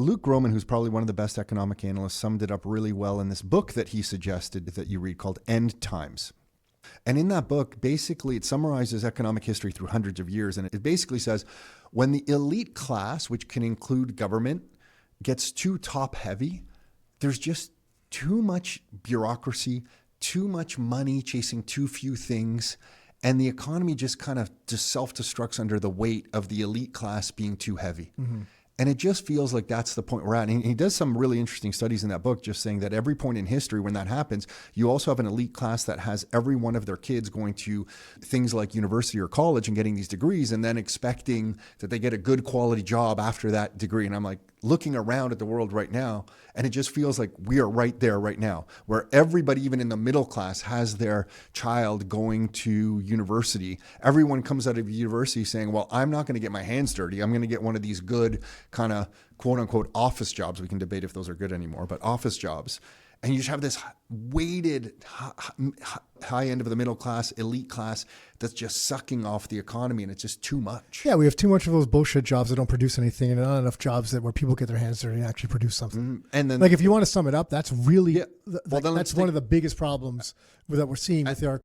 Luke Gromen, who's probably one of the best economic analysts, summed it up really well in this book that he suggested that you read called End Times. And in that book, basically, it summarizes economic history through hundreds of years. And it basically says when the elite class, which can include government, gets too top heavy, there's just too much bureaucracy, too much money chasing too few things. And the economy just kind of just self-destructs under the weight of the elite class being too heavy. Mm-hmm. And it just feels like that's the point we're at. And he does some really interesting studies in that book, just saying that every point in history when that happens, you also have an elite class that has every one of their kids going to things like university or college and getting these degrees and then expecting that they get a good quality job after that degree. And I'm like looking around at the world right now, and it just feels like we are right there right now, where everybody, even in the middle class, has their child going to university. Everyone comes out of university saying, well, I'm not going to get my hands dirty. I'm going to get one of these good kind of quote unquote office jobs. We can debate if those are good anymore, but office jobs. And you just have this weighted high end of the middle class, elite class that's just sucking off the economy, and it's just too much. Yeah, we have too much of those bullshit jobs that don't produce anything, and not enough jobs where people get their hands dirty and actually produce something. Mm-hmm. And then, like, if you want to sum it up, that's really that's one of the biggest problems that we're seeing with our